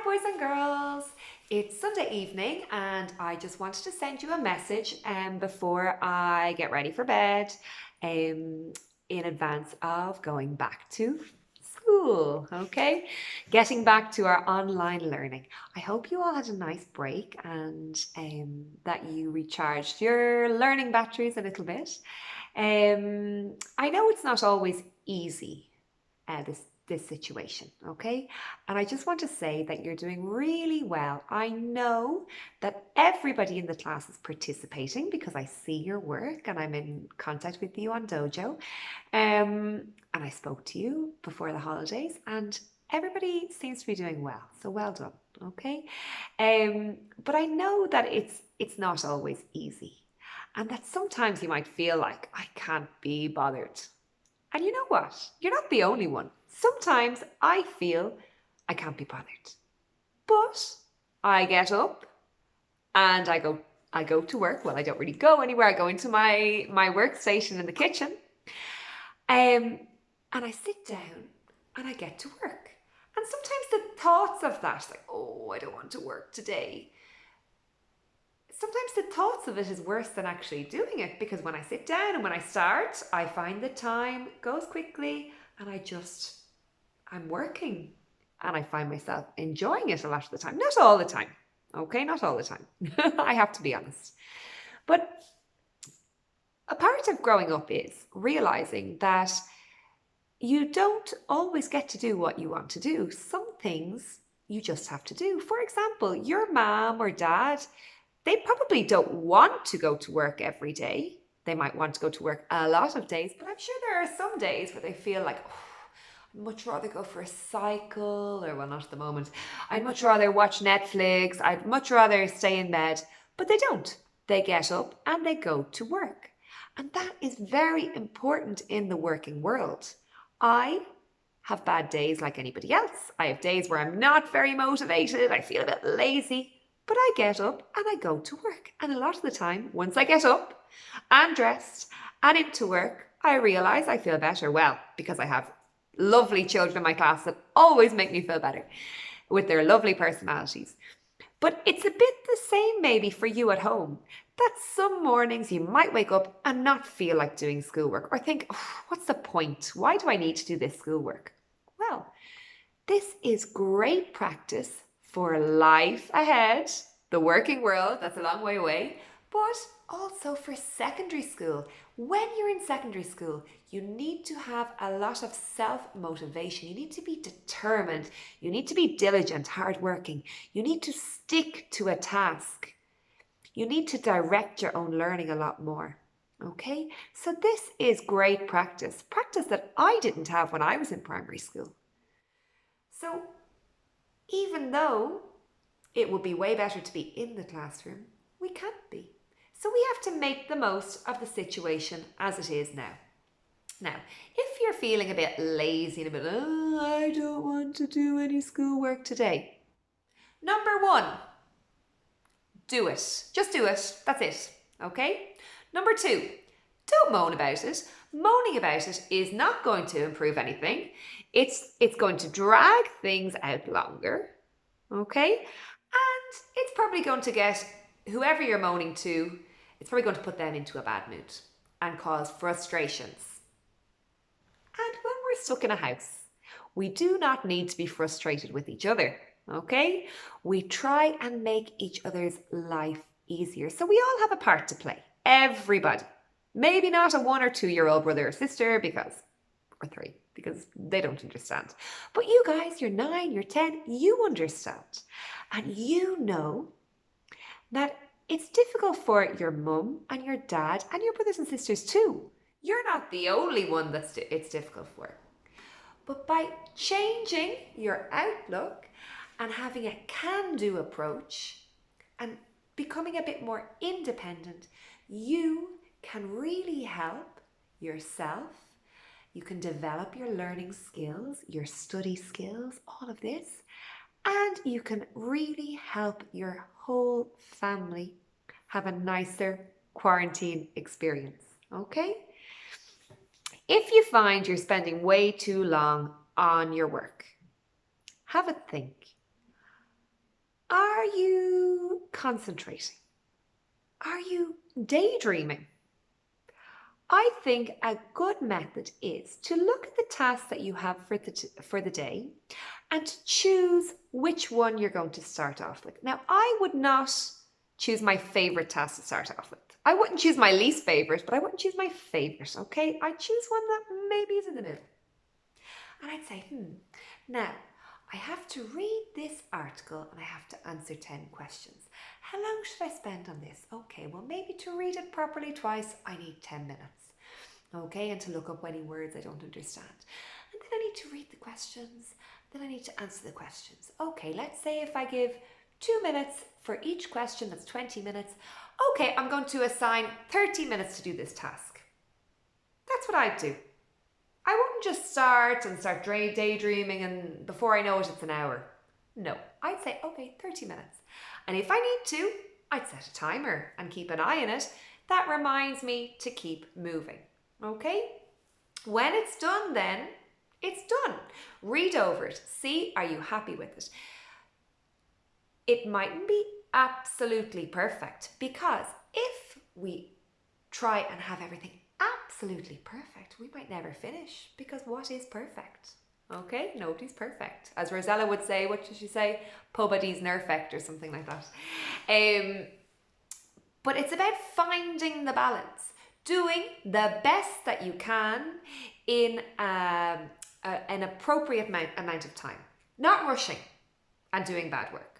boys and girls. It's Sunday evening, and I just wanted to send you a message before I get ready for bed um, in advance of going back to school. Okay, getting back to our online learning. I hope you all had a nice break and that you recharged your learning batteries a little bit. I know it's not always easy, this situation, okay? And I just want to say that you're doing really well. I know that everybody in the class is participating because I see your work and I'm in contact with you on Dojo. And I spoke to you before the holidays, and everybody seems to be doing well. So well done, okay? But I know that it's not always easy. And that sometimes you might feel like I can't be bothered. And you know what? You're not the only one. Sometimes I feel I can't be bothered. But I get up and I go to work. Well, I don't really go anywhere. I go into my workstation in the kitchen. Um, and I sit down and I get to work. And sometimes the thoughts of that, like, oh, I don't want to work today. Sometimes the thoughts of it is worse than actually doing it, because when I sit down and when I start, I find the time goes quickly and I'm working and I find myself enjoying it a lot of the time. Not all the time, okay? Not all the time. I have to be honest. But a part of growing up is realizing that you don't always get to do what you want to do. Some things you just have to do. For example, your mom or dad, they probably don't want to go to work every day. They might want to go to work a lot of days, but I'm sure there are some days where they feel like, oh, I'd much rather go for a cycle, or well, not at the moment. I'd much rather watch Netflix. I'd much rather stay in bed. But they don't. They get up and they go to work. And that is very important in the working world. I have bad days like anybody else. I have days where I'm not very motivated. I feel a bit lazy. But I get up and I go to work. And a lot of the time, once I get up and dressed and into work, I realize I feel better. Well, because I have lovely children in my class that always make me feel better with their lovely personalities. But it's a bit the same maybe for you at home, that some mornings you might wake up and not feel like doing schoolwork, or think, oh, what's the point? Why do I need to do this schoolwork? Well, this is great practice for life ahead, the working world, that's a long way away, but also for secondary school. When you're in secondary school, you need to have a lot of self-motivation. You need to be determined. You need to be diligent, hardworking. You need to stick to a task. You need to direct your own learning a lot more. Okay? So this is great practice that I didn't have when I was in primary school. So even though it would be way better to be in the classroom, we can't be. So we have to make the most of the situation as it is now. Now, if you're feeling a bit lazy and a bit, oh, I don't want to do any schoolwork today. Number one, do it. Just do it. That's it. Okay? Number two, don't moan about it. Moaning about it is not going to improve anything. It's going to drag things out longer. Okay? And it's probably going to get whoever you're moaning to, it's probably going to put them into a bad mood and cause frustrations. And when we're stuck in a house, we do not need to be frustrated with each other, okay? We try and make each other's life easier. So we all have a part to play, everybody. Maybe not a 1 or 2 year old brother or sister or three, because they don't understand. But you guys, you're 9, you're 10, you understand. And you know that it's difficult for your mum and your dad and your brothers and sisters too. You're not the only one it's difficult for. But by changing your outlook and having a can-do approach and becoming a bit more independent, you can really help yourself. You can develop your learning skills, your study skills, all of this. And you can really help your whole family have a nicer quarantine experience, okay? If you find you're spending way too long on your work, have a think. Are you concentrating? Are you daydreaming? I think a good method is to look at the tasks that you have for the day and to choose which one you're going to start off with. Now, I would not choose my favorite task to start off with. I wouldn't choose my least favorite, but I wouldn't choose my favorite, okay? I'd choose one that maybe is in the middle. And I'd say, now I have to read this article and I have to answer 10 questions. How long should I spend on this? Okay, well, maybe to read it properly twice, I need 10 minutes. Okay, and to look up any words I don't understand. And then I need to read the questions, then I need to answer the questions. Okay, let's say if I give 2 minutes for each question, that's 20 minutes. Okay, I'm going to assign 30 minutes to do this task. That's what I'd do. I wouldn't just start daydreaming and before I know it, it's an hour. No, I'd say, okay, 30 minutes. And if I need to, I'd set a timer and keep an eye on it. That reminds me to keep moving, okay? When it's done then, it's done. Read over it. See, are you happy with it? It mightn't be absolutely perfect because if we try and have everything absolutely perfect, we might never finish because what is perfect? Okay, nobody's perfect. As Rosella would say, what did she say? Nobody's perfect or something like that. But it's about finding the balance, doing the best that you can in an appropriate amount of time, not rushing and doing bad work.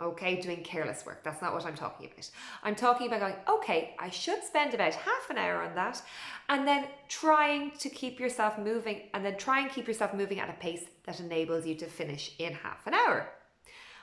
Okay, doing careless work. That's not what I'm talking about. I'm talking about going, okay, I should spend about half an hour on that, and then trying to keep yourself moving, and then try and keep yourself moving at a pace that enables you to finish in half an hour.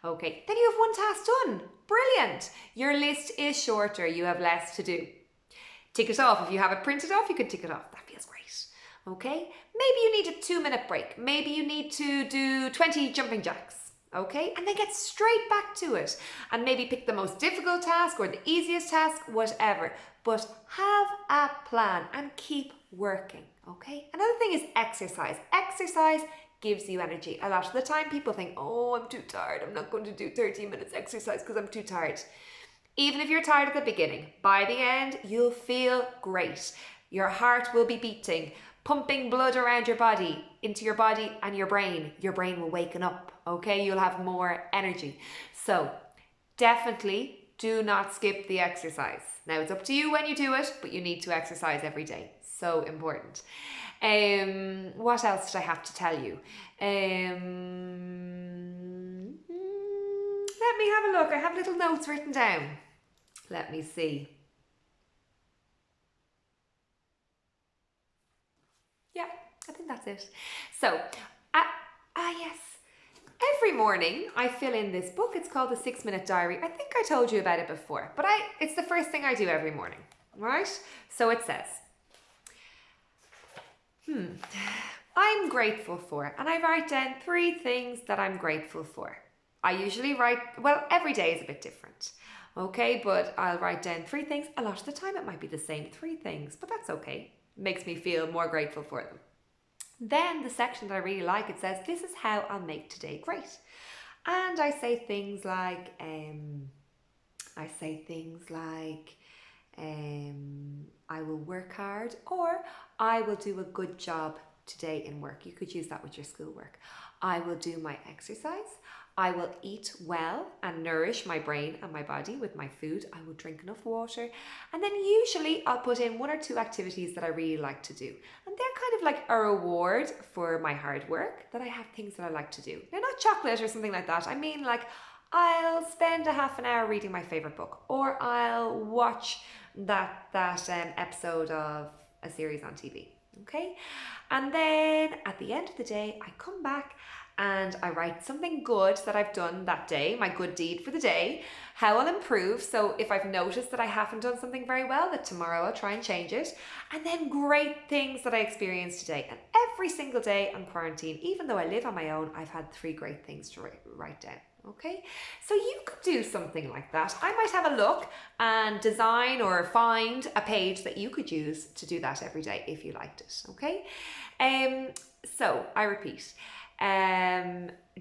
Okay, then you have one task done. Brilliant. Your list is shorter. You have less to do. Tick it off. If you have it printed off, you can tick it off. That feels great. Okay, maybe you need a 2-minute break. Maybe you need to do 20 jumping jacks. Okay, and then get straight back to it and maybe pick the most difficult task or the easiest task, whatever, but have a plan and keep working. Okay, another thing is exercise. Exercise gives you energy. A lot of the time people think, oh, I'm too tired, I'm not going to do 30 minutes exercise because I'm too tired. Even if you're tired at the beginning, by the end you'll feel great. Your heart will be beating, pumping blood around your body, into your body and your brain. Your brain will waken up, okay? You'll have more energy. So definitely do not skip the exercise. Now it's up to you when you do it, but you need to exercise every day. So important. What else did I have to tell you? Let me have a look. I have little notes written down. Let me see. Yeah, I think that's it. So, yes. Every morning I fill in this book. It's called the 6-Minute Diary. I think I told you about it before, but it's the first thing I do every morning, right? So it says, I'm grateful for, and I write down 3 things that I'm grateful for. I usually write, well, every day is a bit different, okay? But I'll write down 3 things. A lot of the time it might be the same 3 things, but that's okay. It makes me feel more grateful for them. Then the section that I really like, it says, this is how I'll make today great. And I say things like, I will work hard, or I will do a good job today in work. You could use that with your schoolwork. I will do my exercise. I will eat well and nourish my brain and my body with my food. I will drink enough water. And then usually I'll put in 1 or 2 activities that I really like to do. And they're kind of like a reward for my hard work, that I have things that I like to do. They're not chocolate or something like that. I mean, like, I'll spend a half an hour reading my favorite book, or I'll watch that episode of a series on TV. Okay? And then at the end of the day, I come back and I write something good that I've done that day, my good deed for the day, how I'll improve. So if I've noticed that I haven't done something very well, that tomorrow I'll try and change it. And then great things that I experienced today. And every single day on quarantine, even though I live on my own, I've had 3 great things to write down. Okay, so you could do something like that. I might have a look and design or find a page that you could use to do that every day if you liked it. Okay, so I repeat,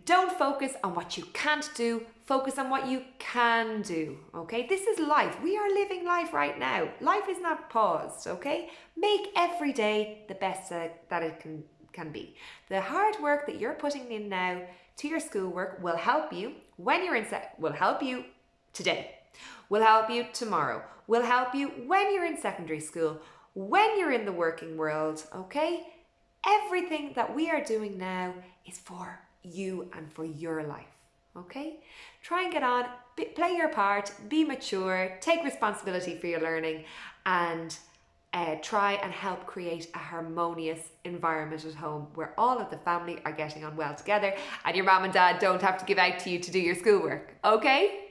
Don't focus on what you can't do, focus on what you can do, okay? This is life. We are living life right now. Life is not paused, okay? Make every day the best that it can be. The hard work that you're putting in now to your schoolwork will help you when you're will help you today, will help you tomorrow, will help you when you're in secondary school, when you're in the working world, okay? Everything that we are doing now is for you and for your life, okay? Try and get on, play your part, be mature, take responsibility for your learning, and try and help create a harmonious environment at home where all of the family are getting on well together and your mom and dad don't have to give out to you to do your schoolwork, okay?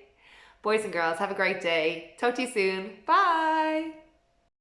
Boys and girls, have a great day. Talk to you soon. Bye.